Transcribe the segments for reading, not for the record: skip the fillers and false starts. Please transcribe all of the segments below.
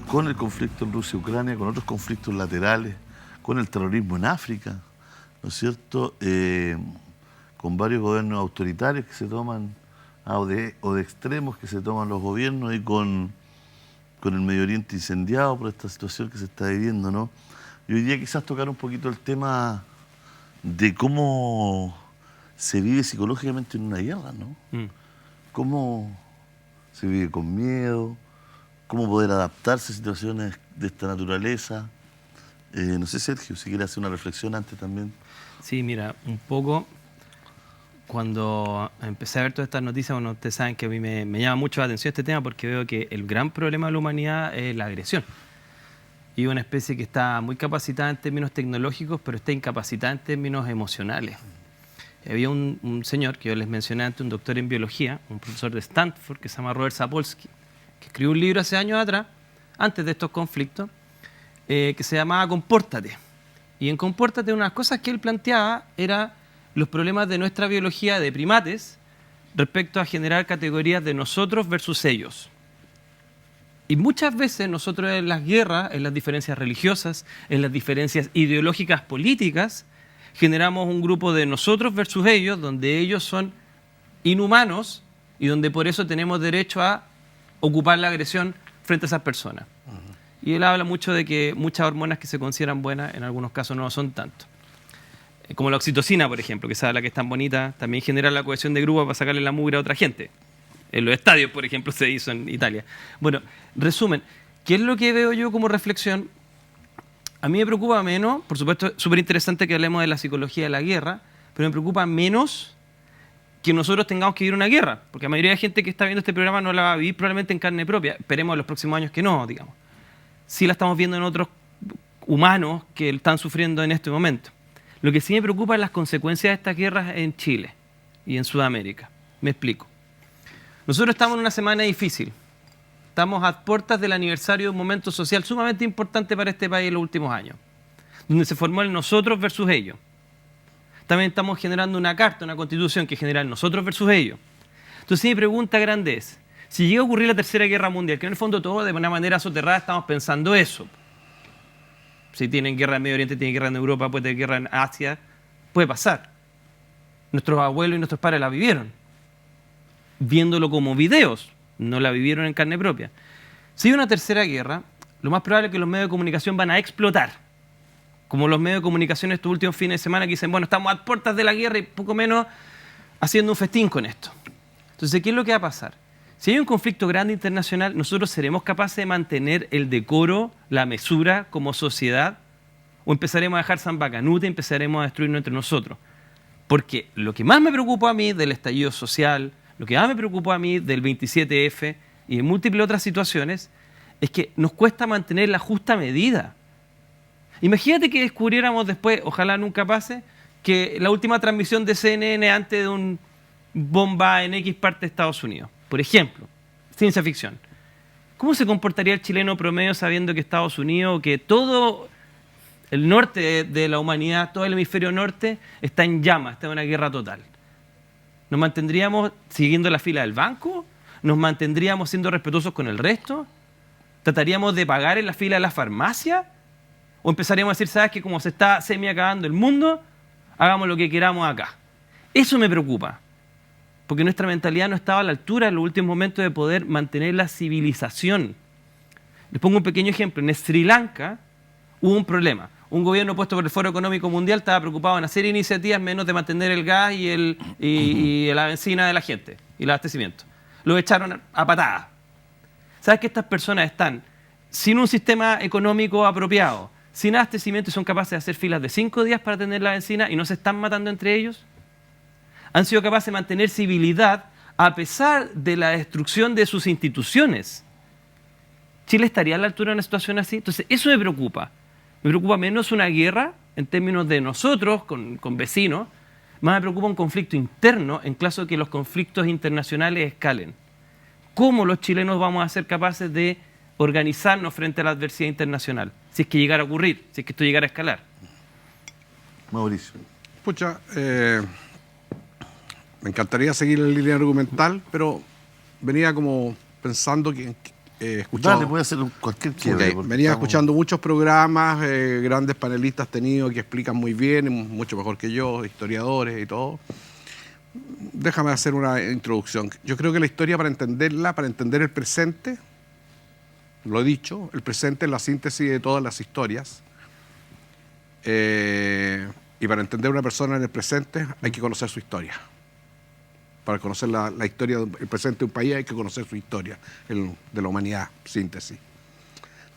con el conflicto en Rusia-Ucrania, con otros conflictos laterales, con el terrorismo en África, ¿no es cierto? Con varios gobiernos autoritarios que se toman, o de extremos que se toman los gobiernos, y con el Medio Oriente incendiado por esta situación que se está viviendo, ¿no? Y hoy día quizás tocar un poquito el tema de cómo se vive psicológicamente en una guerra, ¿no? Cómo se vive con miedo, cómo poder adaptarse a situaciones de esta naturaleza. No sé, Sergio, si quieres hacer una reflexión antes también. Sí, mira, un poco cuando empecé a ver todas estas noticias, bueno, ustedes saben que a mí me llama mucho la atención este tema porque veo que el gran problema de la humanidad es la agresión. Y una especie que está muy capacitada en términos tecnológicos, pero está incapacitada en términos emocionales. Había un señor que yo les mencioné antes, un doctor en biología, un profesor de Stanford, que se llama Robert Sapolsky, que escribió un libro hace años atrás, antes de estos conflictos, que se llamaba Compórtate. Y en Compórtate, una de las cosas que él planteaba era los problemas de nuestra biología de primates respecto a generar categorías de nosotros versus ellos. Y muchas veces nosotros en las guerras, en las diferencias religiosas, en las diferencias ideológicas políticas, generamos un grupo de nosotros versus ellos, donde ellos son inhumanos y donde por eso tenemos derecho a ocupar la agresión frente a esas personas. Y él habla mucho de que muchas hormonas que se consideran buenas, en algunos casos no lo son tanto. Como la oxitocina, por ejemplo, que es la que es tan bonita, también genera la cohesión de grupo para sacarle la mugre a otra gente. En los estadios, por ejemplo, se hizo en Italia. Bueno, resumen, ¿qué es lo que veo yo como reflexión? A mí me preocupa menos, por supuesto, es súper interesante que hablemos de la psicología de la guerra, pero me preocupa menos que nosotros tengamos que vivir una guerra, porque la mayoría de gente que está viendo este programa no la va a vivir probablemente en carne propia. Esperemos en los próximos años que no, digamos. Sí la estamos viendo en otros humanos que están sufriendo en este momento. Lo que sí me preocupa es las consecuencias de estas guerras en Chile y en Sudamérica. Me explico. Nosotros estamos en una semana difícil. Estamos a puertas del aniversario de un momento social sumamente importante para este país en los últimos años, donde se formó el nosotros versus ellos. También estamos generando una carta, una constitución que genera el nosotros versus ellos. Entonces mi pregunta grande es, si llega a ocurrir la Tercera Guerra Mundial, que en el fondo todos de una manera soterrada estamos pensando eso. Si tienen guerra en Medio Oriente, tienen guerra en Europa, puede tener guerra en Asia, puede pasar. Nuestros abuelos y nuestros padres la vivieron, viéndolo como videos, no la vivieron en carne propia. Si hay una tercera guerra, lo más probable es que los medios de comunicación van a explotar. Como los medios de comunicación estos últimos fines de semana que dicen, bueno, estamos a puertas de la guerra y poco menos haciendo un festín con esto. Entonces, ¿qué es lo que va a pasar? Si hay un conflicto grande internacional, nosotros seremos capaces de mantener el decoro, la mesura como sociedad, o empezaremos a dejar zambacanute y empezaremos a destruirnos entre nosotros. Porque lo que más me preocupó a mí del estallido social, lo que más me preocupó a mí del 27F y de múltiples otras situaciones, es que nos cuesta mantener la justa medida. Imagínate que descubriéramos después, ojalá nunca pase, que la última transmisión de CNN antes de un bomba en X parte de Estados Unidos. Por ejemplo, ciencia ficción. ¿Cómo se comportaría el chileno promedio sabiendo que Estados Unidos, que todo el norte de la humanidad, todo el hemisferio norte, está en llamas, está en una guerra total? ¿Nos mantendríamos siguiendo la fila del banco? ¿Nos mantendríamos siendo respetuosos con el resto? ¿Trataríamos de pagar en la fila de la farmacia? ¿O empezaríamos a decir, sabes que como se está semi-acabando el mundo, hagamos lo que queramos acá? Eso me preocupa. Porque nuestra mentalidad no estaba a la altura en los últimos momentos de poder mantener la civilización. Les pongo un pequeño ejemplo. En Sri Lanka hubo un problema. Un gobierno puesto por el Foro Económico Mundial estaba preocupado en hacer iniciativas menos de mantener el gas y la benzina de la gente y el abastecimiento. Lo echaron a patadas. ¿Sabes que estas personas están sin un sistema económico apropiado, sin abastecimiento y son capaces de hacer filas de 5 días para tener la benzina y no se están matando entre ellos? Han sido capaces de mantener civilidad a pesar de la destrucción de sus instituciones. ¿Chile estaría a la altura de una situación así? Entonces, eso me preocupa. Me preocupa menos una guerra en términos de nosotros con vecinos, más me preocupa un conflicto interno en caso de que los conflictos internacionales escalen. ¿Cómo los chilenos vamos a ser capaces de organizarnos frente a la adversidad internacional? Si es que llegara a ocurrir, si es que esto llegara a escalar. Mauricio. Pucha, me encantaría seguir la línea argumental, pero venía como pensando que escuchado... Dale, puede hacer cualquier quiebre. Okay. Venía escuchando muchos programas, grandes panelistas tenidos que explican muy bien, mucho mejor que yo, historiadores y todo. Déjame hacer una introducción. Yo creo que la historia, para entenderla, para entender el presente, lo he dicho, el presente es la síntesis de todas las historias. Y para entender a una persona en el presente hay que conocer su historia. Para conocer la historia del presente de un país hay que conocer su historia, de la humanidad, síntesis.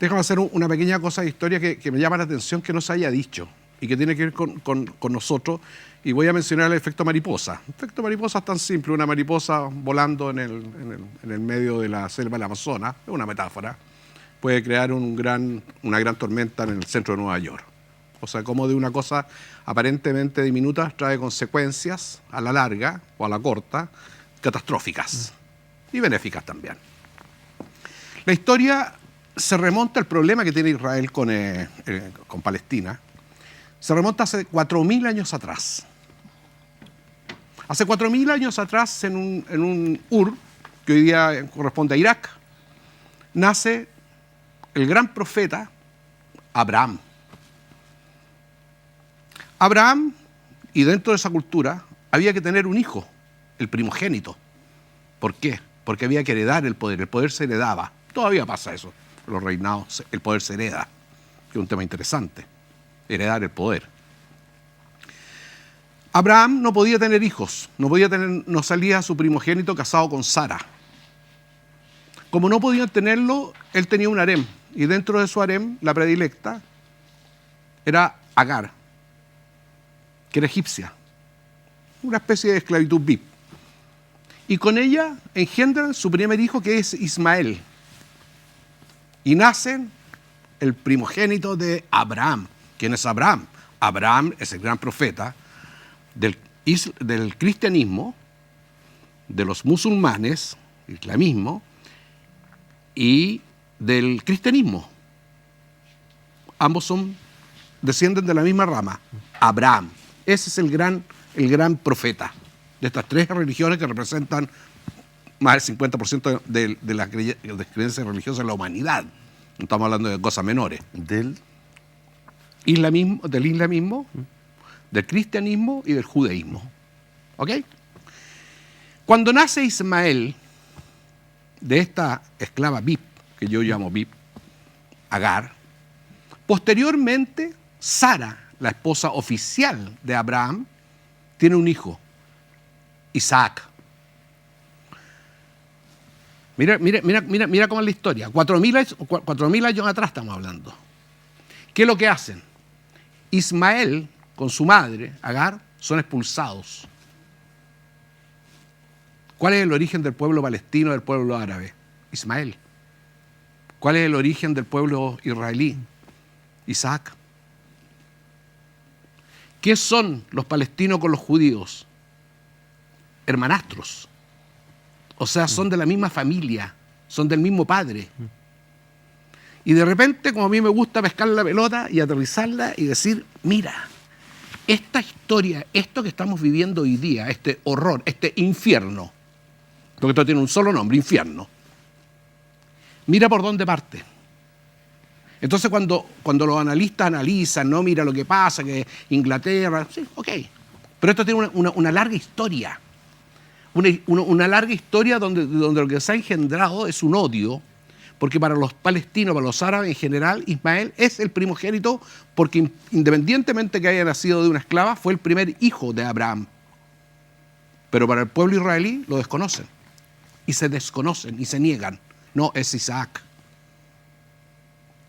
Déjame hacer una pequeña cosa de historia que me llama la atención que no se haya dicho y que tiene que ver con nosotros. Y voy a mencionar el efecto mariposa. El efecto mariposa es tan simple, una mariposa volando en el medio de la selva del Amazonas, es una metáfora, puede crear una gran tormenta en el centro de Nueva York. O sea, como de una cosa aparentemente diminuta trae consecuencias a la larga o a la corta, catastróficas y benéficas también. La historia se remonta al problema que tiene Israel con Palestina. Se remonta hace 4.000 años atrás. Hace 4.000 años atrás, en un Ur, que hoy día corresponde a Irak, nace el gran profeta Abraham. Abraham, y dentro de esa cultura, había que tener un hijo, el primogénito. ¿Por qué? Porque había que heredar el poder se heredaba. Todavía pasa eso, los reinados, el poder se hereda, que es un tema interesante, heredar el poder. Abraham no podía tener hijos, no salía su primogénito casado con Sara. Como no podían tenerlo, él tenía un harem, y dentro de su harem, la predilecta era Agar, que era egipcia, una especie de esclavitud VIP. Y con ella engendran su primer hijo, que es Ismael. Y nacen el primogénito de Abraham. ¿Quién es Abraham? Abraham es el gran profeta del cristianismo, de los musulmanes, islamismo, y del cristianismo. Ambos descienden de la misma rama, Abraham. Ese es el gran profeta de estas tres religiones que representan más del 50% de las creencias religiosas de la humanidad. No estamos hablando de cosas menores. Del islamismo, del cristianismo y del judaísmo. ¿Ok? Cuando nace Ismael, de esta esclava VIP, que yo llamo VIP, Agar, posteriormente Sara, la esposa oficial de Abraham, tiene un hijo, Isaac. Mira cómo es la historia. 4.000 años atrás estamos hablando. ¿Qué es lo que hacen? Ismael, con su madre, Agar, son expulsados. ¿Cuál es el origen del pueblo palestino, del pueblo árabe? Ismael. ¿Cuál es el origen del pueblo israelí? Isaac. ¿Qué son los palestinos con los judíos? Hermanastros. O sea, son de la misma familia, son del mismo padre. Y de repente, como a mí me gusta pescar la pelota y aterrizarla y decir, mira, esta historia, esto que estamos viviendo hoy día, este horror, este infierno, porque esto tiene un solo nombre, infierno, mira por dónde parte. Entonces cuando los analistas analizan, no, mira lo que pasa, que Inglaterra, sí, ok, pero esto tiene una larga historia. Una larga historia donde lo que se ha engendrado es un odio, porque para los palestinos, para los árabes en general, Ismael es el primogénito, porque independientemente que haya nacido de una esclava, fue el primer hijo de Abraham. Pero para el pueblo israelí lo desconocen, y se desconocen, y se niegan. No, es Isaac.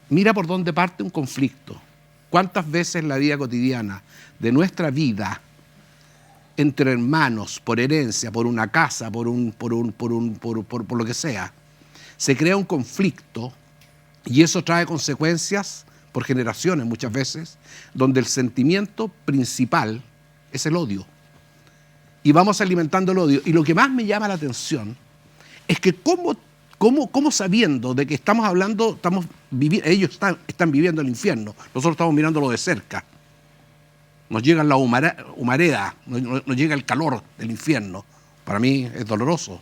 Mira por dónde parte un conflicto. ¿Cuántas veces en la vida cotidiana de nuestra vida, entre hermanos, por herencia, por una casa, por lo que sea, se crea un conflicto y eso trae consecuencias por generaciones muchas veces, donde el sentimiento principal es el odio. Y vamos alimentando el odio. Y lo que más me llama la atención es que cómo sabiendo de que estamos hablando, ellos están viviendo el infierno, nosotros estamos mirándolo de cerca. Nos llega la humareda, nos llega el calor del infierno. Para mí es doloroso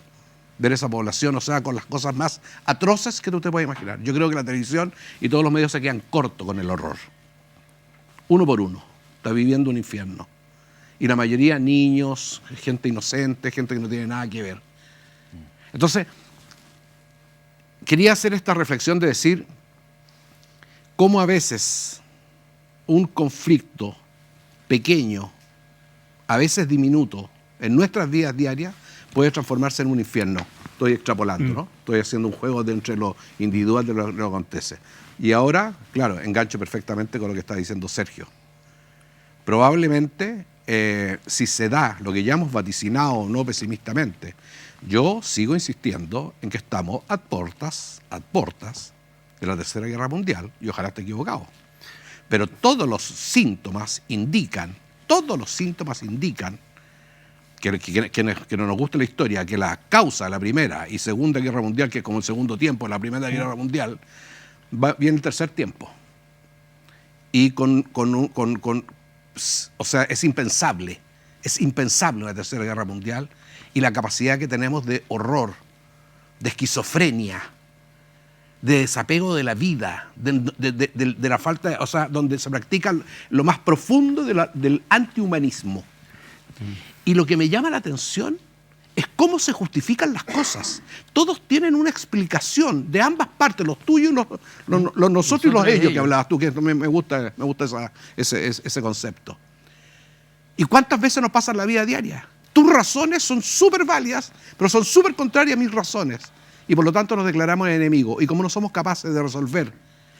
ver esa población, o sea, con las cosas más atroces que tú te puedes imaginar. Yo creo que la televisión y todos los medios se quedan cortos con el horror. Uno por uno, está viviendo un infierno. Y la mayoría niños, gente inocente, gente que no tiene nada que ver. Entonces, quería hacer esta reflexión de decir cómo a veces un conflicto pequeño, a veces diminuto, en nuestras vidas diarias, puede transformarse en un infierno. Estoy extrapolando, ¿no? Estoy haciendo un juego de entre lo individual de lo que acontece. Y ahora, claro, engancho perfectamente con lo que está diciendo Sergio. Probablemente, si se da lo que ya hemos vaticinado, no pesimistamente, yo sigo insistiendo en que estamos a portas de la Tercera Guerra Mundial, y ojalá esté equivocado. Pero todos los síntomas indican que no nos gusta la historia, que la causa de la Primera y Segunda Guerra Mundial, que es como el segundo tiempo de la Primera Guerra Mundial, viene el tercer tiempo. Y o sea, es impensable una Tercera Guerra Mundial y la capacidad que tenemos de horror, de esquizofrenia, de desapego de la vida, de la falta, o sea, donde se practica lo más profundo del antihumanismo. Y lo que me llama la atención es cómo se justifican las cosas. Todos tienen una explicación de ambas partes, los tuyos, los nosotros y los ellos, que hablabas tú, que me gusta ese concepto. ¿Y cuántas veces nos pasa en la vida diaria? Tus razones son súper válidas, pero son súper contrarias a mis razones. Y por lo tanto nos declaramos enemigos. Y como no somos capaces de resolver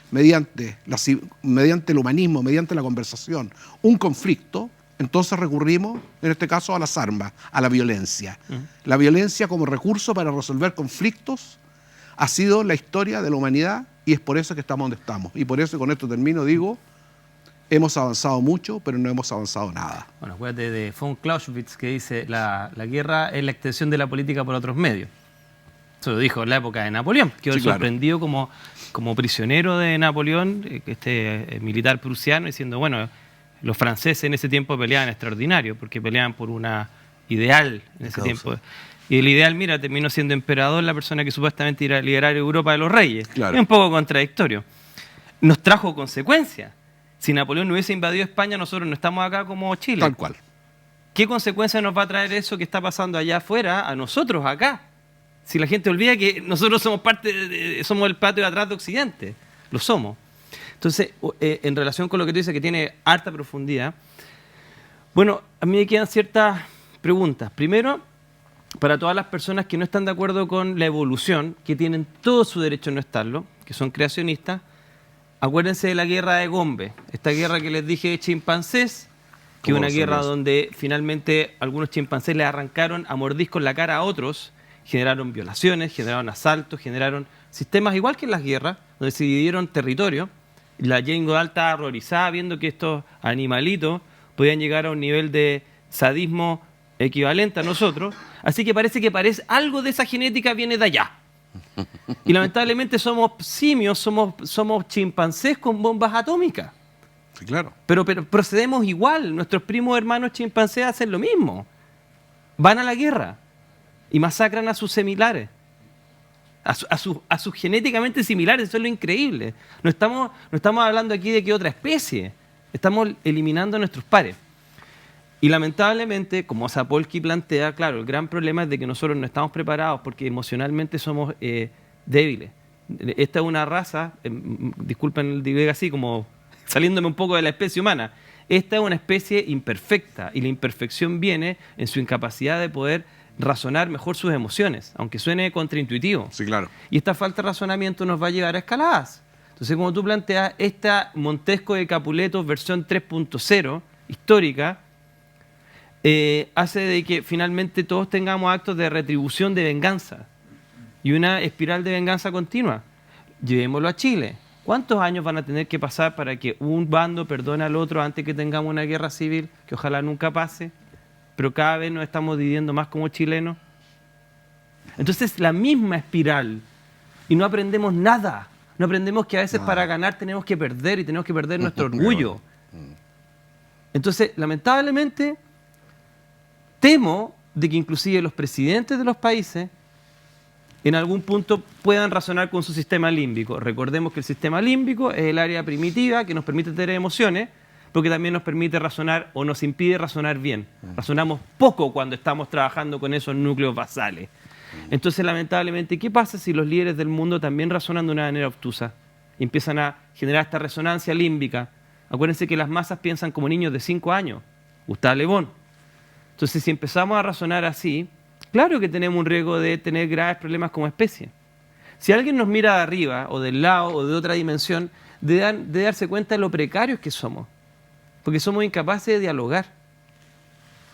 mediante el humanismo, mediante la conversación, un conflicto, entonces recurrimos, en este caso, a las armas, a la violencia. La violencia como recurso para resolver conflictos ha sido la historia de la humanidad y es por eso que estamos donde estamos. Y por eso, con esto termino, digo, hemos avanzado mucho, pero no hemos avanzado nada. Bueno, acuérdate de von Clausewitz, que dice la guerra es la extensión de la política por otros medios. Eso lo dijo en la época de Napoleón. Quedó sorprendido como prisionero de Napoleón, este militar prusiano, diciendo, bueno, los franceses en ese tiempo peleaban extraordinario, porque peleaban por una ideal en ese tiempo. Y el ideal, mira, terminó siendo emperador, la persona que supuestamente iba a liderar Europa de los reyes. Claro. Es un poco contradictorio. Nos trajo consecuencias. Si Napoleón no hubiese invadido España, nosotros no estamos acá como Chile. Tal cual. ¿Qué consecuencias nos va a traer eso que está pasando allá afuera a nosotros acá? Si la gente olvida que nosotros somos somos el patio de atrás de Occidente. Lo somos. Entonces, en relación con lo que tú dices, que tiene harta profundidad, bueno, a mí me quedan ciertas preguntas. Primero, para todas las personas que no están de acuerdo con la evolución, que tienen todo su derecho a no estarlo, que son creacionistas, acuérdense de la guerra de Gombe, esta guerra que les dije de chimpancés, que es una guerra donde finalmente algunos chimpancés le arrancaron a mordiscos la cara a otros, generaron violaciones, generaron asaltos, generaron sistemas igual que en las guerras, donde se dividieron territorios. La Jane Goodall estaba horrorizada viendo que estos animalitos podían llegar a un nivel de sadismo equivalente a nosotros. Así que parece algo de esa genética viene de allá. Y lamentablemente somos simios, somos chimpancés con bombas atómicas. Sí, claro. Pero procedemos igual. Nuestros primos hermanos chimpancés hacen lo mismo. Van a la guerra y masacran a sus similares. A sus genéticamente similares, eso es lo increíble. No estamos hablando aquí de que otra especie, estamos eliminando a nuestros pares. Y lamentablemente, como Sapolsky plantea, claro, el gran problema es de que nosotros no estamos preparados porque emocionalmente somos débiles. Esta es una raza, disculpen, digo así, como saliéndome un poco de la especie humana, esta es una especie imperfecta y la imperfección viene en su incapacidad de poder razonar mejor sus emociones, aunque suene contraintuitivo. Sí, claro. Y esta falta de razonamiento nos va a llevar a escaladas. Entonces, como tú planteas, esta Montesco de Capuleto versión 3.0 histórica hace de que finalmente todos tengamos actos de retribución, de venganza y una espiral de venganza continua. Llevémoslo a Chile. ¿Cuántos años van a tener que pasar para que un bando perdone al otro antes que tengamos una guerra civil, que ojalá nunca pase? Pero cada vez nos estamos dividiendo más como chilenos. Entonces, la misma espiral. Y no aprendemos nada. No aprendemos que a veces para ganar tenemos que perder y tenemos que perder nuestro orgullo. Entonces, lamentablemente, temo de que inclusive los presidentes de los países en algún punto puedan razonar con su sistema límbico. Recordemos que el sistema límbico es el área primitiva que nos permite tener emociones, porque también nos permite razonar o nos impide razonar bien. Razonamos poco cuando estamos trabajando con esos núcleos basales. Entonces, lamentablemente, ¿qué pasa si los líderes del mundo también razonan de una manera obtusa? Y empiezan a generar esta resonancia límbica. Acuérdense que las masas piensan como niños de 5 años. Gustave Le Bon. Entonces, si empezamos a razonar así, claro que tenemos un riesgo de tener graves problemas como especie. Si alguien nos mira de arriba, o del lado, o de otra dimensión, de darse cuenta de lo precarios que somos. Porque somos incapaces de dialogar.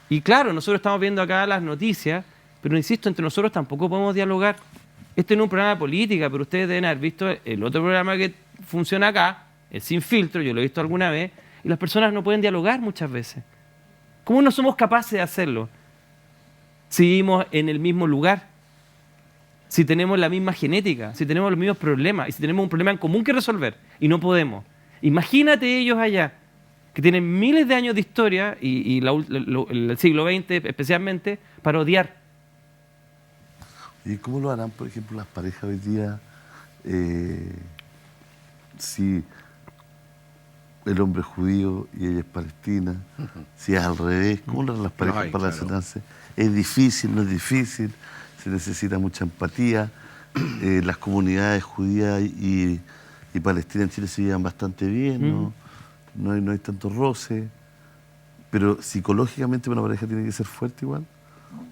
Y claro, nosotros estamos viendo acá las noticias, pero insisto, entre nosotros tampoco podemos dialogar. Este no es un programa de política, pero ustedes deben haber visto el otro programa que funciona acá, el Sin Filtro, yo lo he visto alguna vez, y las personas no pueden dialogar muchas veces. ¿Cómo no somos capaces de hacerlo? Si vivimos en el mismo lugar, si tenemos la misma genética, si tenemos los mismos problemas, y si tenemos un problema en común que resolver, y no podemos. Imagínate ellos allá, que tienen miles de años de historia, y el siglo XX especialmente, para odiar. ¿Y cómo lo harán, por ejemplo, las parejas hoy día si el hombre es judío y ella es palestina? Si es al revés, ¿cómo lo harán las parejas para relacionarse? ¿Es difícil, no es difícil? ¿Se necesita mucha empatía? Las comunidades judías y palestinas en Chile se llevan bastante bien, no hay tanto roce. Pero psicológicamente una pareja tiene que ser fuerte igual.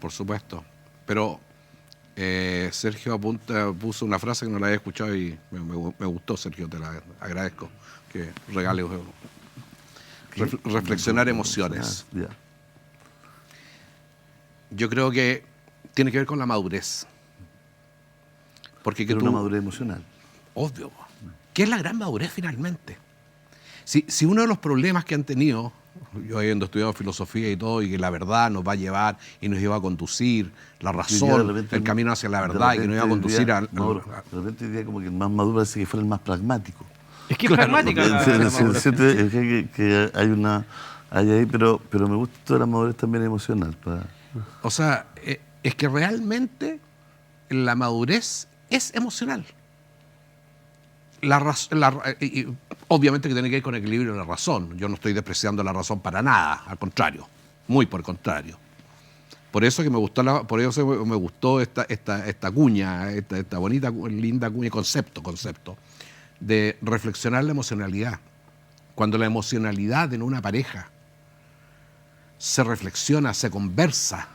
Por supuesto. Pero Sergio puso una frase que no la había escuchado y me gustó, Sergio, te la agradezco que regales. Reflexionar emociones. Ya. Yo creo que tiene que ver con la madurez. Porque Pero una madurez emocional. Obvio. ¿Qué es la gran madurez finalmente? Si uno de los problemas que han tenido, yo habiendo estudiado filosofía y todo, y que la verdad nos va a llevar y nos iba a conducir, la razón, el camino hacia la verdad, y que nos iba a conducir a... De repente diría como que el más maduro parece que fuera el más pragmático. Es que es pragmática la madurez. Que hay ahí, pero me gusta toda la madurez también emocional. O sea, es que realmente la madurez es emocional. Obviamente que tiene que ver con el equilibrio de la razón. Yo no estoy despreciando la razón para nada, al contrario, muy por el contrario. Por eso que me gustó esta cuña, esta bonita, linda cuña, concepto de reflexionar la emocionalidad. Cuando la emocionalidad en una pareja se reflexiona, se conversa.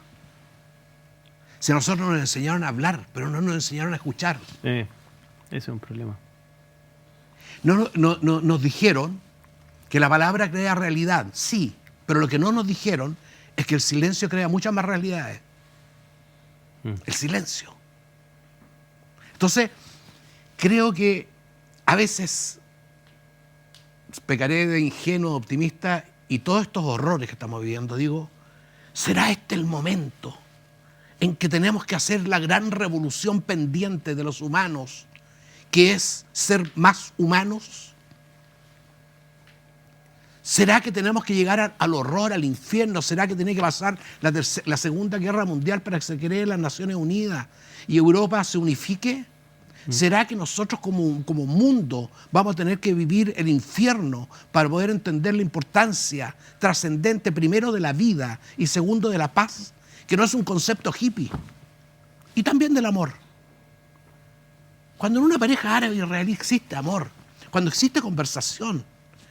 Si a nosotros nos enseñaron a hablar, pero no nos enseñaron a escuchar. Ese es un problema. Nos dijeron que la palabra crea realidad, sí, pero lo que no nos dijeron es que el silencio crea muchas más realidades. El silencio. Entonces, creo que a veces pecaré de ingenuo, optimista, y todos estos horrores que estamos viviendo, digo, ¿será este el momento en que tenemos que hacer la gran revolución pendiente de los humanos, que es ser más humanos? ¿Será que tenemos que llegar al horror, al infierno? ¿Será que tiene que pasar la Segunda Guerra Mundial para que se cree las Naciones Unidas y Europa se unifique? ¿Será que nosotros como mundo vamos a tener que vivir el infierno para poder entender la importancia trascendente, primero de la vida y segundo de la paz, que no es un concepto hippie, y también del amor? Cuando en una pareja árabe-israelí existe amor, cuando existe conversación,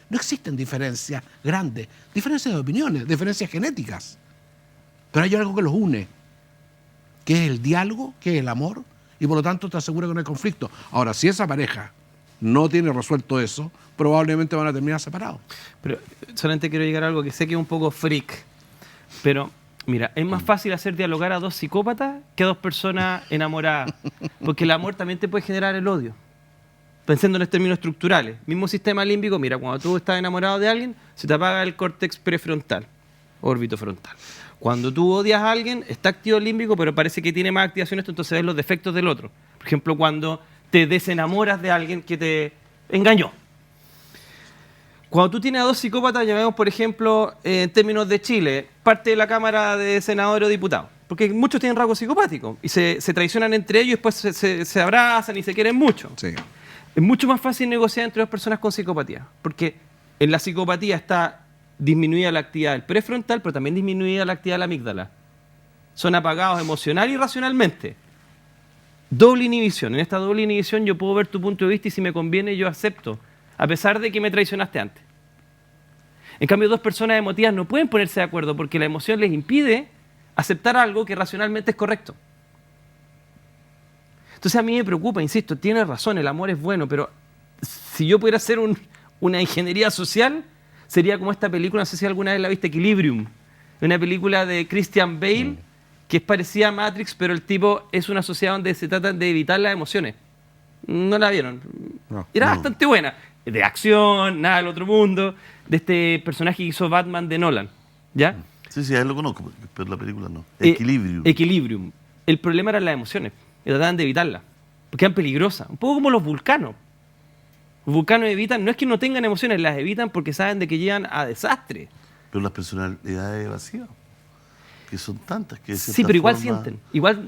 no existen diferencias grandes, diferencias de opiniones, diferencias genéticas, pero hay algo que los une, que es el diálogo, que es el amor, y por lo tanto te asegura que no hay conflicto. Ahora, si esa pareja no tiene resuelto eso, probablemente van a terminar separados. Pero solamente quiero llegar a algo que sé que es un poco freak, pero mira, es más fácil hacer dialogar a dos psicópatas que a dos personas enamoradas, porque el amor también te puede generar el odio. Pensando en los términos estructurales, mismo sistema límbico, mira, cuando tú estás enamorado de alguien, se te apaga el córtex prefrontal, órbito frontal. Cuando tú odias a alguien, está activo el límbico, pero parece que tiene más activación esto, entonces ves los defectos del otro. Por ejemplo, cuando te desenamoras de alguien que te engañó. Cuando tú tienes a dos psicópatas, llamemos, por ejemplo, en términos de Chile, parte de la Cámara de Senadores o Diputados, porque muchos tienen rasgos psicopáticos y se traicionan entre ellos y después se abrazan y se quieren mucho. Sí. Es mucho más fácil negociar entre dos personas con psicopatía, porque en la psicopatía está disminuida la actividad del prefrontal, pero también disminuida la actividad de la amígdala. Son apagados emocional y racionalmente. Doble inhibición. En esta doble inhibición yo puedo ver tu punto de vista y si me conviene yo acepto, a pesar de que me traicionaste antes. En cambio, dos personas emotivas no pueden ponerse de acuerdo porque la emoción les impide aceptar algo que racionalmente es correcto. Entonces a mí me preocupa, insisto, tiene razón, el amor es bueno, pero si yo pudiera hacer una ingeniería social, sería como esta película, no sé si alguna vez la viste, Equilibrium, una película de Christian Bale, que es parecida a Matrix, pero el tipo es una sociedad donde se tratan de evitar las emociones. ¿No la vieron? No. Era bastante buena, de acción, nada del otro mundo, de este personaje que hizo Batman de Nolan, ¿ya? Sí, a él lo conozco, pero la película no. Equilibrium. Equilibrium. El problema eran las emociones. Y trataban de evitarlas. Porque eran peligrosas. Un poco como los vulcanos. Los vulcanos evitan, no es que no tengan emociones, las evitan porque saben de que llegan a desastre. Pero las personalidades evasivas, que son tantas que... Sí, pero igual sienten. Igual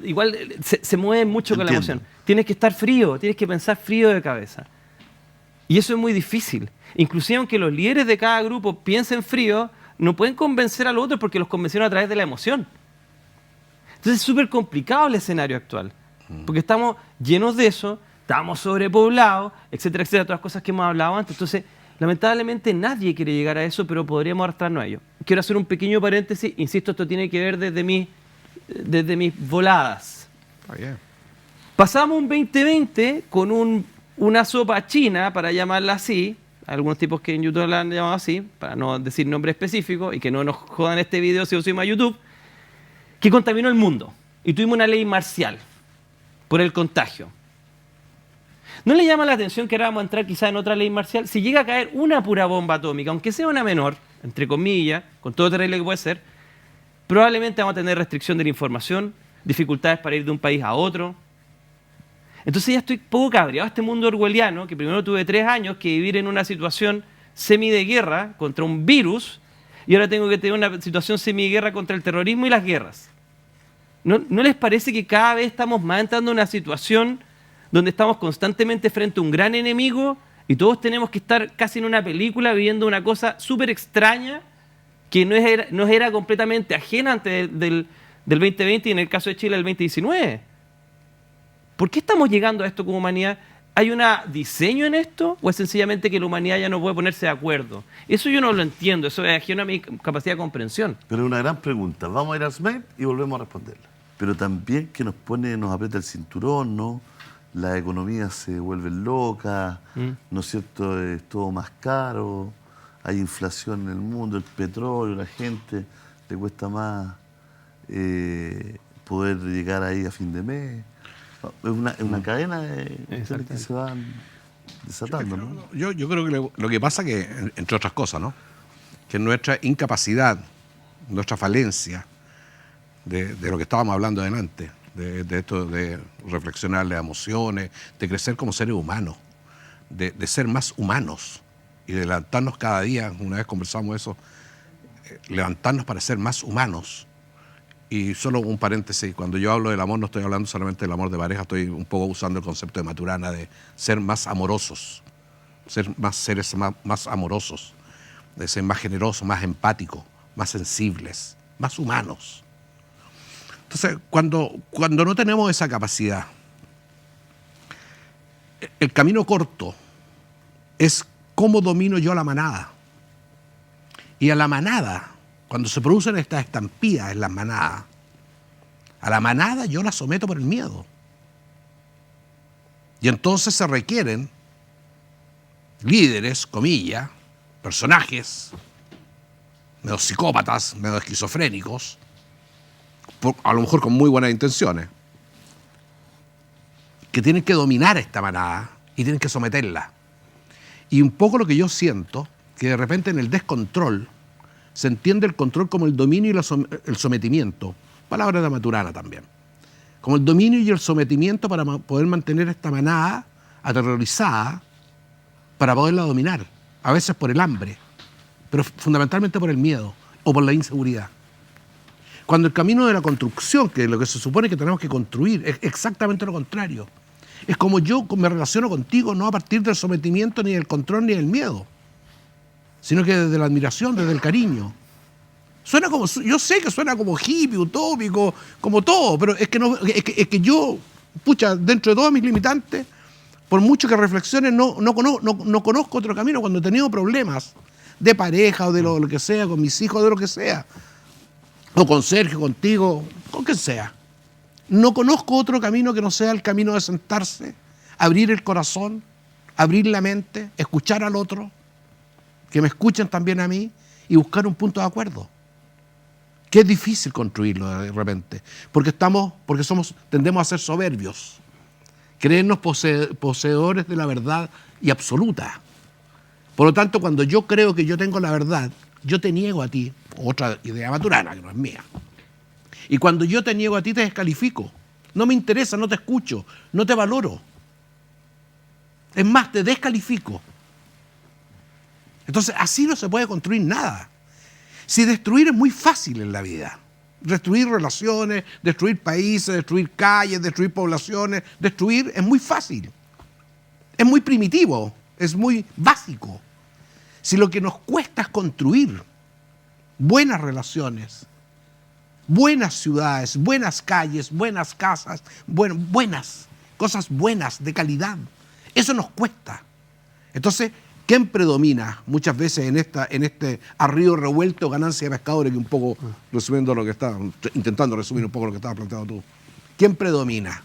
se mueven mucho con la emoción. Tienes que estar frío, tienes que pensar frío de cabeza. Y eso es muy difícil. Inclusive aunque los líderes de cada grupo piensen frío, no pueden convencer a los otros porque los convencieron a través de la emoción. Entonces es súper complicado el escenario actual. Porque estamos llenos de eso, estamos sobrepoblados, etcétera, etcétera, todas las cosas que hemos hablado antes. Entonces, lamentablemente nadie quiere llegar a eso, pero podríamos arrastrarnos a ello. Quiero hacer un pequeño paréntesis, insisto, esto tiene que ver desde mis voladas. Está bien. Pasamos un 2020 con una sopa china, para llamarla así, algunos tipos que en YouTube la han llamado así, para no decir nombre específico y que no nos jodan este video si lo subimos a YouTube, que contaminó el mundo. Y tuvimos una ley marcial por el contagio. ¿No le llama la atención que ahora vamos a entrar quizá en otra ley marcial? Si llega a caer una pura bomba atómica, aunque sea una menor, entre comillas, con todo lo terrible que puede ser, probablemente vamos a tener restricción de la información, dificultades para ir de un país a otro. Entonces ya estoy poco cabreado a este mundo orwelliano, que primero tuve 3 años que vivir en una situación semi de guerra contra un virus, y ahora tengo que tener una situación semi de guerra contra el terrorismo y las guerras. ¿No les parece que cada vez estamos más entrando en una situación donde estamos constantemente frente a un gran enemigo y todos tenemos que estar casi en una película viviendo una cosa súper extraña que nos era completamente ajena antes del 2020 y en el caso de Chile del 2019? ¿Por qué estamos llegando a esto como humanidad? ¿Hay un diseño en esto o es sencillamente que la humanidad ya no puede ponerse de acuerdo? Eso yo no lo entiendo, eso es ajeno a mi capacidad de comprensión. Pero es una gran pregunta. Vamos a ir al SMAIL y volvemos a responderla. Pero también que nos aprieta el cinturón, ¿no? La economía se vuelve loca, ¿no es cierto? Es todo más caro, hay inflación en el mundo, el petróleo, la gente le cuesta más poder llegar ahí a fin de mes. Es una cadena que se van desatando, ¿no? Yo creo que lo que pasa que, entre otras cosas, ¿no? Que nuestra incapacidad, nuestra falencia de lo que estábamos hablando adelante, de esto de reflexionar las emociones, de crecer como seres humanos, de ser más humanos y de levantarnos cada día, una vez conversamos eso, levantarnos para ser más humanos. Y solo un paréntesis, cuando yo hablo del amor no estoy hablando solamente del amor de pareja, estoy un poco usando el concepto de Maturana de ser más amorosos, ser más seres más amorosos, de ser más generosos, más empáticos, más sensibles, más humanos. Entonces, cuando no tenemos esa capacidad, el camino corto es cómo domino yo a la manada. Y a la manada, cuando se producen estas estampidas en las manadas, a la manada yo la someto por el miedo. Y entonces se requieren líderes, comillas, personajes, medio psicópatas, medio esquizofrénicos, a lo mejor con muy buenas intenciones, que tienen que dominar esta manada y tienen que someterla. Y un poco lo que yo siento, que de repente en el descontrol se entiende el control como el dominio y el sometimiento, palabra de Maturana también, como el dominio y el sometimiento para poder mantener esta manada aterrorizada, para poderla dominar, a veces por el hambre, pero fundamentalmente por el miedo o por la inseguridad. Cuando el camino de la construcción, que es lo que se supone que tenemos que construir, es exactamente lo contrario. Es como yo me relaciono contigo, no a partir del sometimiento, ni del control, ni del miedo, sino que desde la admiración, desde el cariño. Suena como, yo sé que suena como hippie, utópico, como todo, pero es que, no, es que yo, pucha, dentro de todos mis limitantes, por mucho que reflexione, no conozco otro camino. Cuando he tenido problemas de pareja o de lo que sea, con mis hijos, de lo que sea, o con Sergio, contigo, con quien sea, no conozco otro camino que no sea el camino de sentarse, abrir el corazón, abrir la mente, escuchar al otro, que me escuchen también a mí y buscar un punto de acuerdo. Que es difícil construirlo de repente, porque tendemos a ser soberbios, creernos poseedores de la verdad y absoluta. Por lo tanto, cuando yo creo que yo tengo la verdad, yo te niego a ti, otra idea maturana que no es mía. Y cuando yo te niego a ti, te descalifico. No me interesa, no te escucho, no te valoro. Es más, te descalifico. Entonces, así no se puede construir nada. Si destruir es muy fácil en la vida. Destruir relaciones, destruir países, destruir calles, destruir poblaciones. Destruir es muy fácil. Es muy primitivo, es muy básico. Si lo que nos cuesta es construir buenas relaciones, buenas ciudades, buenas calles, buenas casas, buenas, cosas buenas, de calidad, eso nos cuesta. Entonces, ¿quién predomina muchas veces en este arrío revuelto, ganancia de pescadores, que un poco, resumiendo lo que estaba, intentando resumir un poco lo que estaba planteando tú? ¿Quién predomina?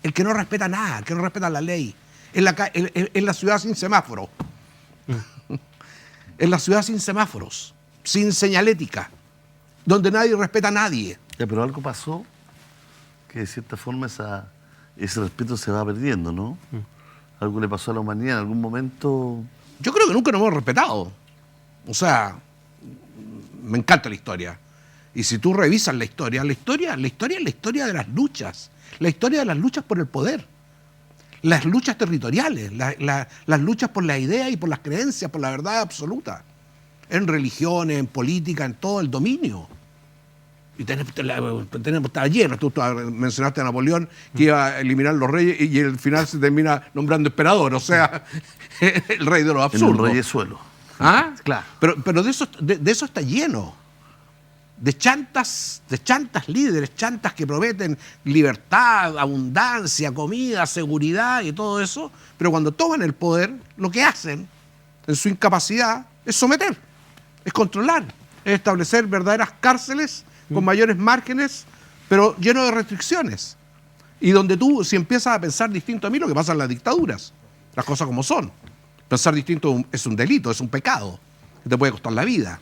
El que no respeta nada, el que no respeta la ley. En la ciudad sin semáforo. En la ciudad sin semáforos, sin señalética, donde nadie respeta a nadie. Ya, pero algo pasó que de cierta forma ese respeto se va perdiendo, ¿no? Algo le pasó a la humanidad en algún momento. Yo creo que nunca nos hemos respetado. O sea, me encanta la historia. Y si tú revisas la historia es la historia de las luchas. La historia de las luchas por el poder. Las luchas territoriales, las luchas por la idea y por las creencias, por la verdad absoluta. En religiones, en política, en todo el dominio. Y está lleno. Tú mencionaste a Napoleón, que iba a eliminar los reyes y al final se termina nombrando emperador. O sea, el rey de los absurdos. En un reyesuelo. ¿Ah? Claro. Pero de eso está lleno. De chantas líderes, chantas que prometen libertad, abundancia, comida, seguridad y todo eso, pero cuando toman el poder, lo que hacen, en su incapacidad, es someter, es controlar, es establecer verdaderas cárceles con mayores márgenes, pero lleno de restricciones. Y donde tú, si empiezas a pensar distinto a mí, lo que pasa en las dictaduras, las cosas como son. Pensar distinto es un delito, es un pecado, que te puede costar la vida.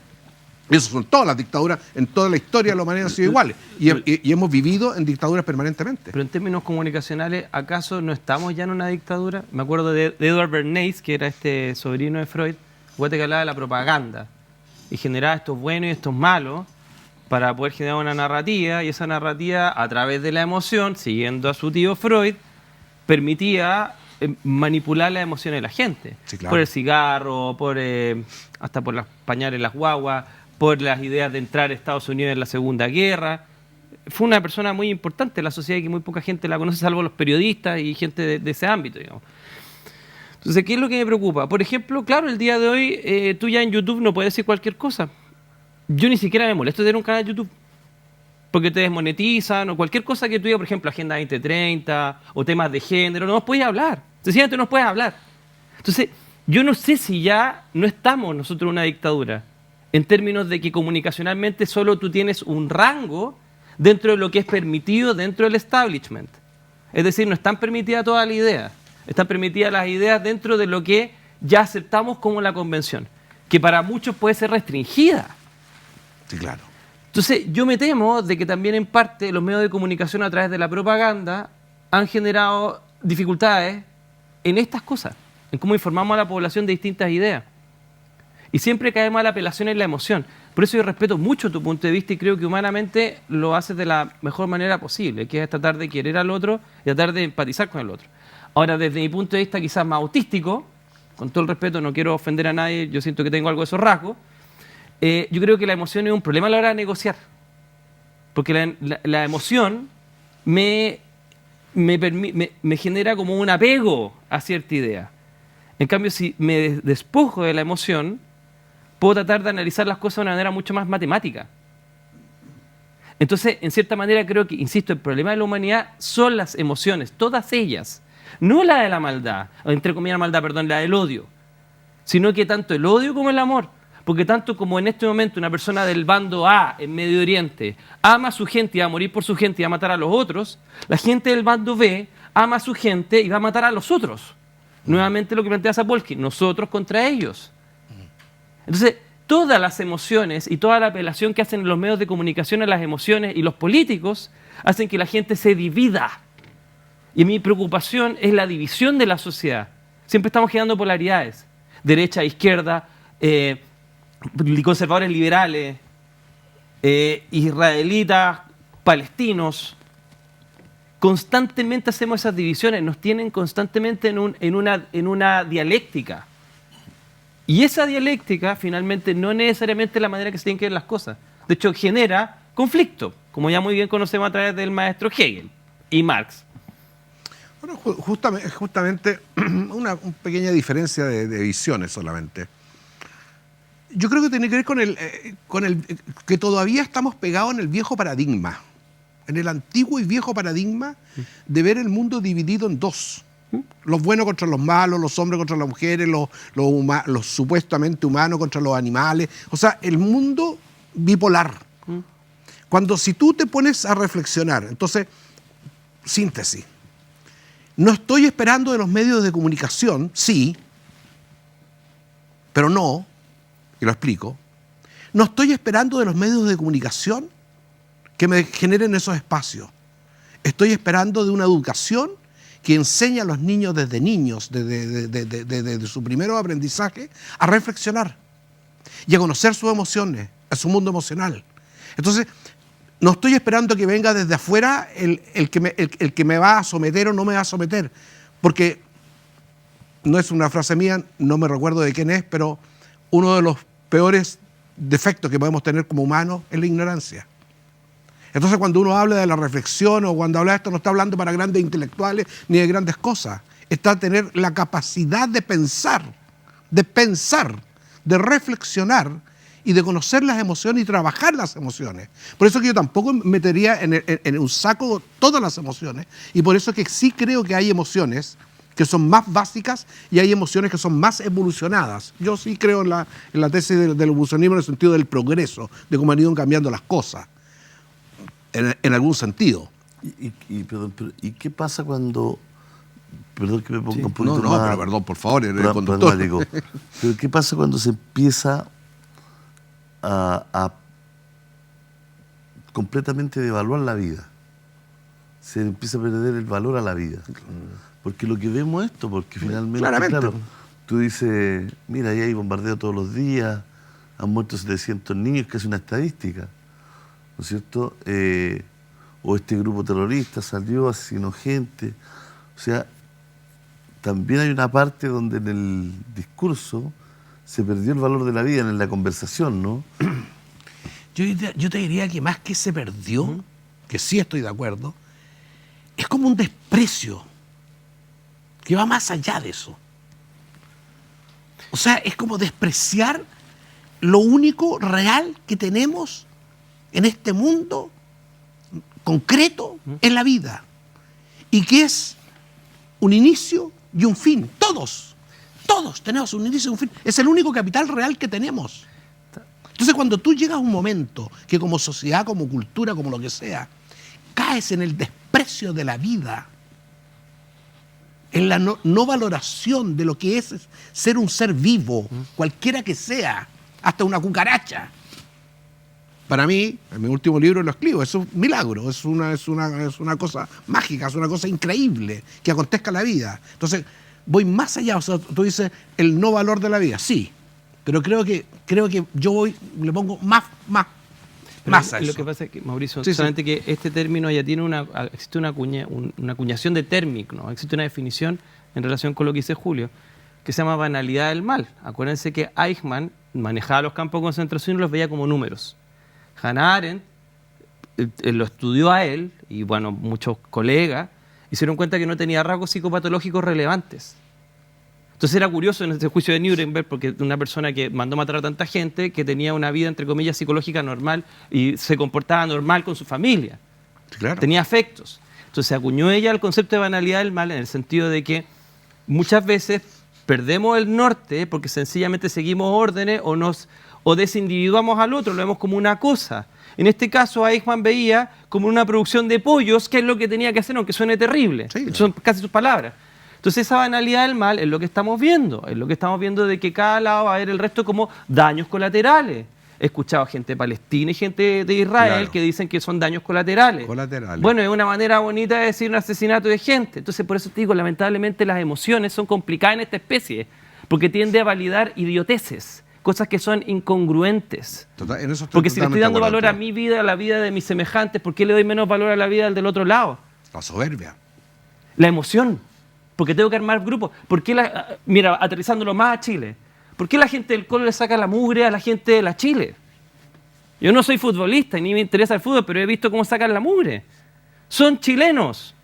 Eso son todas las dictaduras, en toda la historia de la humanidad han sido iguales. Y hemos vivido en dictaduras permanentemente. Pero en términos comunicacionales, ¿acaso no estamos ya en una dictadura? Me acuerdo de Edward Bernays, que era este sobrino de Freud, que hablaba de la propaganda y generaba estos buenos y estos malos para poder generar una narrativa, y esa narrativa, a través de la emoción, siguiendo a su tío Freud, permitía manipular las emociones de la gente. Sí, claro. Por el cigarro, hasta por las pañales, las guaguas, por las ideas de entrar a Estados Unidos en la Segunda Guerra. Fue una persona muy importante en la sociedad, que muy poca gente la conoce, salvo los periodistas y gente de ese ámbito, digamos. Entonces, ¿qué es lo que me preocupa? Por ejemplo, claro, el día de hoy tú ya en YouTube no puedes decir cualquier cosa. Yo ni siquiera me molesto de tener un canal de YouTube, porque te desmonetizan, o cualquier cosa que tú digas, por ejemplo, Agenda 2030, o temas de género, no nos puedes hablar. Sencillamente no nos puedes hablar. Entonces, yo no sé si ya no estamos nosotros en una dictadura, en términos de que comunicacionalmente solo tú tienes un rango dentro de lo que es permitido dentro del establishment. Es decir, no están permitidas todas las ideas, están permitidas las ideas dentro de lo que ya aceptamos como la convención, que para muchos puede ser restringida. Sí, claro. Entonces, yo me temo de que también en parte los medios de comunicación a través de la propaganda han generado dificultades en estas cosas, en cómo informamos a la población de distintas ideas. Y siempre caemos a la apelación en la emoción. Por eso yo respeto mucho tu punto de vista y creo que humanamente lo haces de la mejor manera posible, que es tratar de querer al otro y tratar de empatizar con el otro. Ahora, desde mi punto de vista quizás más autístico, con todo el respeto, no quiero ofender a nadie, yo siento que tengo algo de esos rasgos, yo creo que la emoción es un problema a la hora de negociar. Porque la emoción me genera como un apego a cierta idea. En cambio, si me despojo de la emoción, puedo tratar de analizar las cosas de una manera mucho más matemática. Entonces, en cierta manera, creo que, insisto, el problema de la humanidad son las emociones, todas ellas. No la de la maldad, o entre comillas maldad, perdón, la del odio. Sino que tanto el odio como el amor. Porque tanto como en este momento una persona del bando A en Medio Oriente ama a su gente y va a morir por su gente y va a matar a los otros, la gente del bando B ama a su gente y va a matar a los otros. Nuevamente lo que plantea Sapolsky, nosotros contra ellos. Entonces, todas las emociones y toda la apelación que hacen los medios de comunicación a las emociones y los políticos hacen que la gente se divida. Y mi preocupación es la división de la sociedad. Siempre estamos generando polaridades. Derecha, izquierda, conservadores liberales, israelitas, palestinos. Constantemente hacemos esas divisiones, nos tienen constantemente en una dialéctica. Y esa dialéctica finalmente no necesariamente es la manera que se tienen que ver las cosas. De hecho, genera conflicto, como ya muy bien conocemos a través del maestro Hegel y Marx. Bueno, justamente una pequeña diferencia de visiones solamente. Yo creo que tiene que ver con el que todavía estamos pegados en el viejo paradigma, en el antiguo y viejo paradigma de ver el mundo dividido en dos. Los buenos contra los malos, los hombres contra las mujeres, los supuestamente humanos contra los animales. O sea, el mundo bipolar. Si tú te pones a reflexionar, entonces, síntesis. No estoy esperando de los medios de comunicación, sí, pero no, y lo explico. No estoy esperando de los medios de comunicación que me generen esos espacios. Estoy esperando de una educación que enseña a los niños desde niños, desde su primer aprendizaje, a reflexionar y a conocer sus emociones, a su mundo emocional. Entonces, no estoy esperando que venga desde afuera el que me va a someter o no me va a someter, porque no es una frase mía, no me recuerdo de quién es, pero uno de los peores defectos que podemos tener como humanos es la ignorancia. Entonces, cuando uno habla de la reflexión o cuando habla de esto, no está hablando para grandes intelectuales ni de grandes cosas. Está a tener la capacidad de pensar, de reflexionar y de conocer las emociones y trabajar las emociones. Por eso que yo tampoco metería en un saco todas las emociones, y por eso que sí creo que hay emociones que son más básicas y hay emociones que son más evolucionadas. Yo sí creo en la tesis del evolucionismo en el sentido del progreso, de cómo han ido cambiando las cosas. En algún sentido. ¿Y qué pasa cuando... Perdón que me ponga un poquito más... No, pero perdón, por favor, el conductor. Pero ¿qué pasa cuando se empieza a completamente devaluar la vida? Se empieza a perder el valor a la vida. Porque lo que vemos es esto, porque finalmente, claro, tú dices, mira, ahí hay bombardeo todos los días, han muerto 700 niños, que es una estadística. ¿No es cierto? O este grupo terrorista salió, asesinó gente. O sea, también hay una parte donde en el discurso se perdió el valor de la vida, en la conversación, ¿no? Yo te diría que más que se perdió, que sí estoy de acuerdo, es como un desprecio que va más allá de eso. O sea, es como despreciar lo único real que tenemos en este mundo concreto en la vida, y que es un inicio y un fin. Todos tenemos un inicio y un fin. Es el único capital real que tenemos. Entonces, cuando tú llegas a un momento que como sociedad, como cultura, como lo que sea, caes en el desprecio de la vida, en la no valoración de lo que es ser un ser vivo, cualquiera que sea, hasta una cucaracha. Para mí, en mi último libro lo escribo, es un milagro, es una cosa mágica, es una cosa increíble que acontezca en la vida. Entonces, voy más allá. O sea, tú dices el no valor de la vida, sí, pero creo que yo le pongo más a eso. Lo que pasa es que, Mauricio, solamente que este término ya tiene existe una acuñación de término, ¿no? Existe una definición en relación con lo que dice Julio, que se llama banalidad del mal. Acuérdense que Eichmann manejaba los campos de concentración y los veía como números. Hannah Arendt lo estudió a él, y bueno, muchos colegas, y se dieron cuenta que no tenía rasgos psicopatológicos relevantes. Entonces era curioso en este juicio de Nuremberg, porque una persona que mandó matar a tanta gente, que tenía una vida, entre comillas, psicológica normal, y se comportaba normal con su familia. Sí, claro. Tenía afectos. Entonces acuñó ella el concepto de banalidad del mal, en el sentido de que muchas veces perdemos el norte porque sencillamente seguimos órdenes o desindividuamos al otro, lo vemos como una cosa. En este caso, Eichmann veía como una producción de pollos, que es lo que tenía que hacer, aunque suene terrible. Sí, son casi sus palabras. Entonces esa banalidad del mal es lo que estamos viendo. Es lo que estamos viendo de que cada lado va a ver el resto como daños colaterales. He escuchado a gente de Palestina y gente de Israel Claro. que dicen que son daños colaterales. Colaterales. Bueno, es una manera bonita de decir un asesinato de gente. Entonces, por eso te digo, lamentablemente las emociones son complicadas en esta especie, porque tiende a validar idioteces, cosas que son incongruentes. Total, en eso estoy Porque si le estoy totalmente dando de acuerdo valor a contigo. mi vida, a la vida de mis semejantes, ¿por qué le doy menos valor a la vida del otro lado? La soberbia. La emoción. Porque tengo que armar grupos. ¿Por qué mira, aterrizándolo más a Chile, ¿por qué la gente del Colo le saca la mugre a la gente de la Chile? Yo no soy futbolista y ni me interesa el fútbol, pero he visto cómo sacan la mugre. Son chilenos.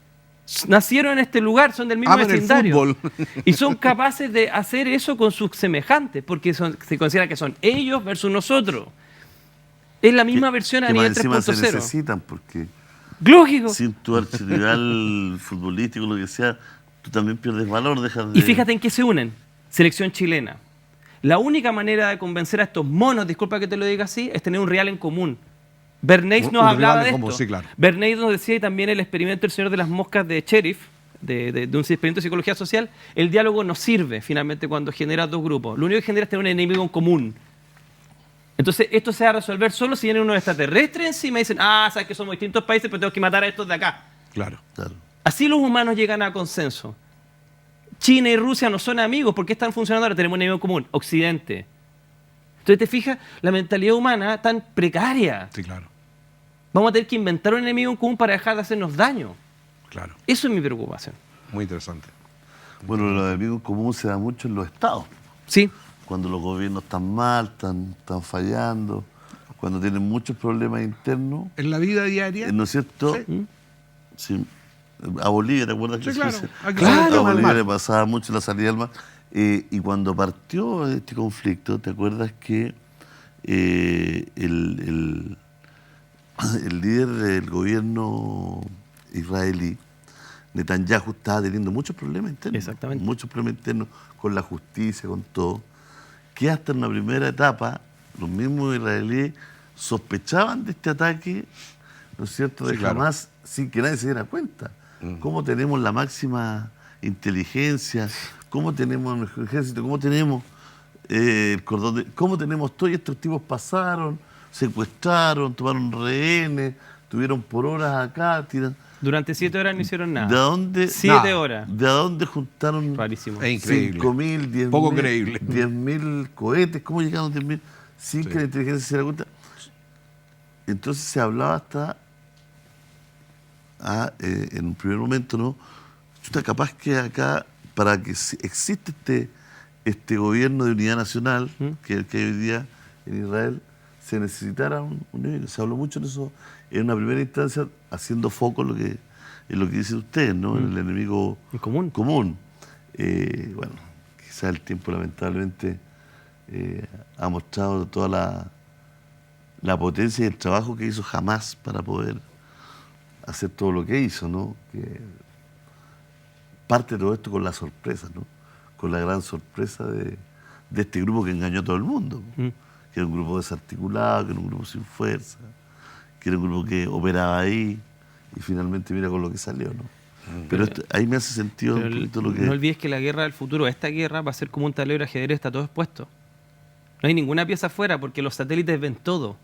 Nacieron en este lugar, son del mismo Aman el vecindario. fútbol. Y son capaces de hacer eso con sus semejantes, porque se considera que son ellos versus nosotros. Es la misma versión a que más nivel encima se 3.0. necesitan, porque Lógico. sin tu archirrival futbolístico, lo que sea, tú también pierdes valor, dejas de... Y fíjate en qué se unen. Selección chilena. La única manera de convencer a estos monos, disculpa que te lo diga así, es tener un real en común. Bernays Un nos hablaba rival de en esto. común, sí, claro. Bernays nos decía, y también el experimento del señor de las moscas de Sheriff, de un experimento de psicología social, el diálogo no sirve finalmente cuando genera dos grupos. Lo único que genera es tener un enemigo en común. Entonces, esto se va a resolver solo si vienen unos extraterrestres encima y dicen, sabes que somos distintos países, pero tengo que matar a estos de acá. Claro. Claro. Así los humanos llegan a consenso. China y Rusia no son amigos. ¿Por qué están funcionando ahora? Tenemos un enemigo común, Occidente. Entonces, te fijas, la mentalidad humana tan precaria. Sí, claro. Vamos a tener que inventar un enemigo en común para dejar de hacernos daño. Claro. Eso es mi preocupación. Muy interesante. Bueno, los enemigos comunes se da mucho en los estados. Sí. Cuando los gobiernos están mal, están fallando, cuando tienen muchos problemas internos, En la vida diaria. ¿no es cierto? Sí. Sí. A Bolivia, ¿te acuerdas que Sí, claro. se dice? Aquí Claro, A se llama el Bolivia mar. le pasaba mucho la salida del mar. Y cuando partió este conflicto, ¿te acuerdas que el líder del gobierno israelí, Netanyahu, estaba teniendo muchos problemas internos? Exactamente. Muchos problemas internos con la justicia, con todo. Que hasta en una primera etapa, los mismos israelíes sospechaban de este ataque, ¿no es cierto?, de Sí, claro. Hamás, sin que nadie se diera cuenta. Cómo tenemos la máxima inteligencia, cómo tenemos nuestro ejército, cómo tenemos el cordón de... cómo tenemos todo, y estos tipos pasaron, secuestraron, tomaron rehenes, tuvieron por horas acá, tiran... Durante 7 horas no hicieron ¿De nada. dónde? 7 Nada. horas. ¿De dónde juntaron Rarísimo. Es increíble. 5.000, 10.000? Poco creíble. 10.000 cohetes. ¿Cómo llegaron 10.000? Sin que la inteligencia se diera cuenta. Entonces se hablaba hasta, en un primer momento, ¿no? Chuta, capaz que acá, para que existe este gobierno de unidad nacional, que hay hoy día en Israel, se necesitara un enemigo. Se habló mucho de eso en una primera instancia, haciendo foco en lo que dicen ustedes, ¿no? En el enemigo En común. común. Bueno, quizás el tiempo lamentablemente ha mostrado toda la potencia y el trabajo que hizo Hamás para poder hacer todo lo que hizo, ¿no? Que parte de todo esto con la sorpresa, ¿no? Con la gran sorpresa de este grupo que engañó a todo el mundo, que era un grupo desarticulado, que era un grupo sin fuerza, que era un grupo que operaba ahí, y finalmente mira con lo que salió, ¿no? Pero ahí me hace sentido Pero un poquito lo que... no olvides que la guerra del futuro, esta guerra va a ser como un tablero de ajedrez, está todo expuesto. No hay ninguna pieza afuera porque los satélites ven todo.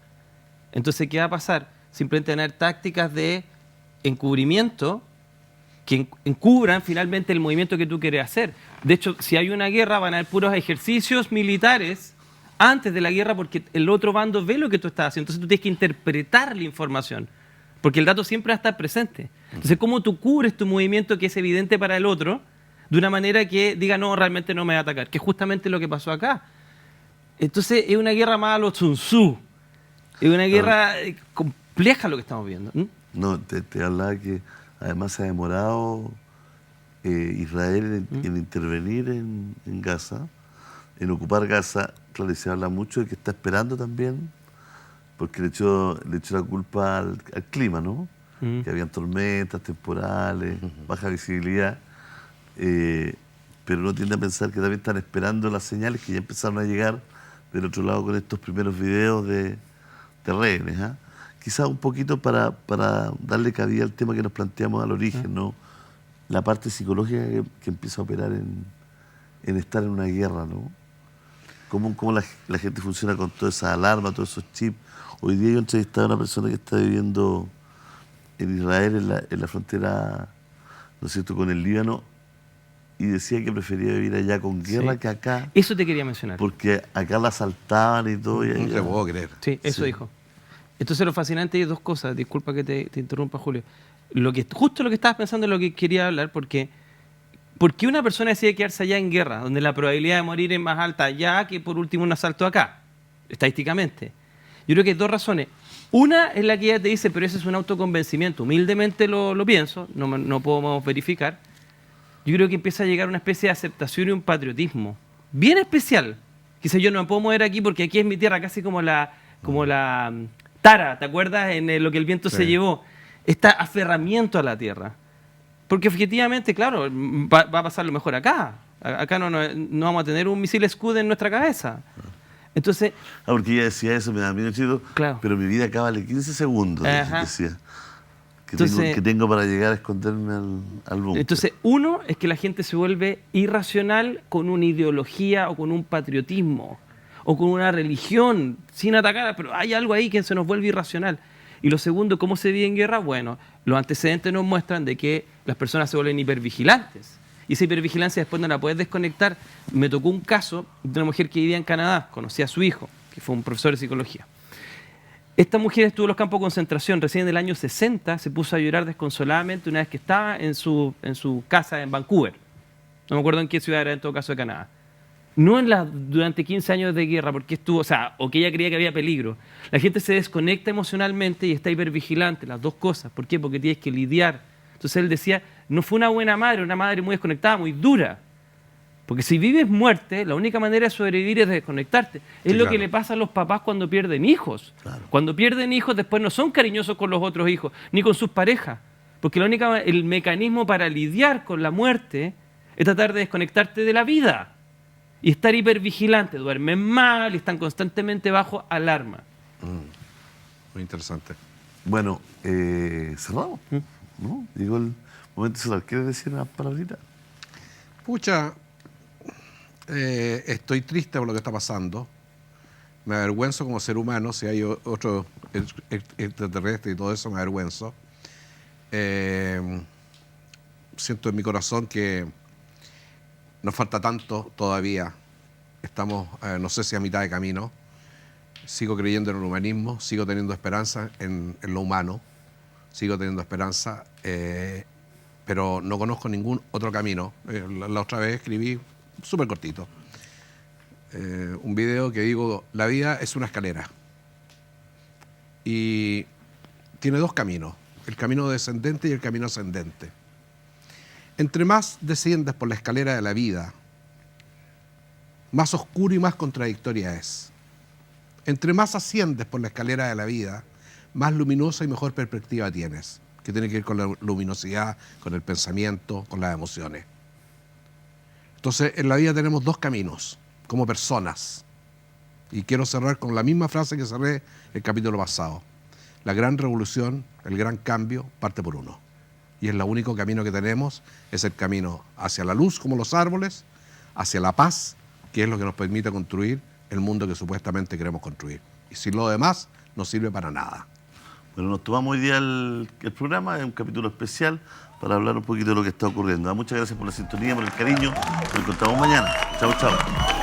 Entonces, ¿qué va a pasar? Simplemente van a haber tácticas de encubrimiento que encubran finalmente el movimiento que tú quieres hacer. De hecho, si hay una guerra, van a haber puros ejercicios militares antes de la guerra porque el otro bando ve lo que tú estás haciendo. Entonces, tú tienes que interpretar la información. Porque el dato siempre va a estar presente. Entonces, ¿cómo tú cubres tu movimiento que es evidente para el otro de una manera que diga, no, realmente no me va a atacar? Que es justamente lo que pasó acá. Entonces, es una guerra más a los Sun Tzu. Es una guerra compleja lo que estamos viendo. No, te hablaba que además se ha demorado Israel en intervenir en Gaza, en ocupar Gaza. Claro, y se habla mucho de que está esperando también, porque le echó la culpa al clima, ¿no? Que habían tormentas temporales, baja visibilidad, pero uno tiende a pensar que también están esperando las señales que ya empezaron a llegar del otro lado con estos primeros videos de rehenes, ¿ah? Quizás un poquito para darle cabida al tema que nos planteamos al origen, ¿no? La parte psicológica que empieza a operar en estar en una guerra, ¿no? Cómo la gente funciona con toda esa alarma, todos esos chips. Hoy día yo entrevisté a una persona que está viviendo en Israel, en la frontera, ¿no es cierto?, con el Líbano, y decía que prefería vivir allá con guerra que acá. Eso te quería mencionar. Porque acá la asaltaban y todo. No te puedo creer. Sí, eso dijo. Entonces lo fascinante es dos cosas. Disculpa que te interrumpa, Julio. Justo lo que estabas pensando es lo que quería hablar, porque ¿por qué una persona decide quedarse allá en guerra, donde la probabilidad de morir es más alta allá que por último un asalto acá, estadísticamente? Yo creo que hay dos razones. Una es la que ella te dice, pero ese es un autoconvencimiento. Humildemente lo pienso, no podemos verificar. Yo creo que empieza a llegar una especie de aceptación y un patriotismo bien especial. Quizás yo no me puedo mover aquí porque aquí es mi tierra, casi como la Tara, ¿te acuerdas? En lo que el viento se llevó. Este aferramiento a la tierra. Porque objetivamente, claro, va a pasar lo mejor acá. Acá no vamos a tener un misil Scud en nuestra cabeza. Entonces... porque ella decía eso, me da miedo, chido, claro. Pero mi vida acaba vale 15 segundos, decía. Que tengo para llegar a esconderme al búnker. Entonces, uno es que la gente se vuelve irracional con una ideología o con un patriotismo o con una religión, sin atacar, pero hay algo ahí que se nos vuelve irracional. Y lo segundo, ¿cómo se vive en guerra? Bueno, los antecedentes nos muestran de que las personas se vuelven hipervigilantes. Y esa hipervigilancia después no la puedes desconectar. Me tocó un caso de una mujer que vivía en Canadá, conocía a su hijo, que fue un profesor de psicología. Esta mujer estuvo en los campos de concentración. Recién en el año 60 se puso a llorar desconsoladamente una vez que estaba en su casa en Vancouver. No me acuerdo en qué ciudad era, en todo caso, de Canadá. No durante 15 años de guerra, porque o que ella creía que había peligro. La gente se desconecta emocionalmente y está hipervigilante, las dos cosas. ¿Por qué? Porque tienes que lidiar. Entonces él decía, no fue una buena madre, una madre muy desconectada, muy dura. Porque si vives muerte, la única manera de sobrevivir es desconectarte. Es lo que le pasa a los papás cuando pierden hijos. Claro. Cuando pierden hijos, después no son cariñosos con los otros hijos, ni con sus parejas. Porque el mecanismo para lidiar con la muerte es tratar de desconectarte de la vida. Y estar hipervigilante, duermen mal y están constantemente bajo alarma. Muy interesante. Bueno, cerramos, ¿no? Llegó el momento de cerrar. ¿Quieres decir una palabrita? Pucha, estoy triste por lo que está pasando. Me avergüenzo como ser humano. Si hay otro extraterrestre y todo eso, me avergüenzo. Siento en mi corazón que nos falta tanto todavía. Estamos, no sé si a mitad de camino. Sigo creyendo en el humanismo, sigo teniendo esperanza en lo humano, sigo teniendo esperanza, pero no conozco ningún otro camino. La otra vez escribí, súper cortito, un video que digo, la vida es una escalera y tiene dos caminos, el camino descendente y el camino ascendente. Entre más desciendes por la escalera de la vida, más oscuro y más contradictoria es. Entre más asciendes por la escalera de la vida, más luminosa y mejor perspectiva tienes, que tiene que ver con la luminosidad, con el pensamiento, con las emociones. Entonces, en la vida tenemos dos caminos, como personas. Y quiero cerrar con la misma frase que cerré el capítulo pasado. La gran revolución, el gran cambio, parte por uno. Y es el único camino que tenemos, es el camino hacia la luz, como los árboles, hacia la paz, que es lo que nos permite construir el mundo que supuestamente queremos construir. Y si lo demás no sirve para nada. Bueno, nos tomamos hoy día el programa, es un capítulo especial para hablar un poquito de lo que está ocurriendo. Muchas gracias por la sintonía, por el cariño. Nos encontramos mañana. Chao, chao.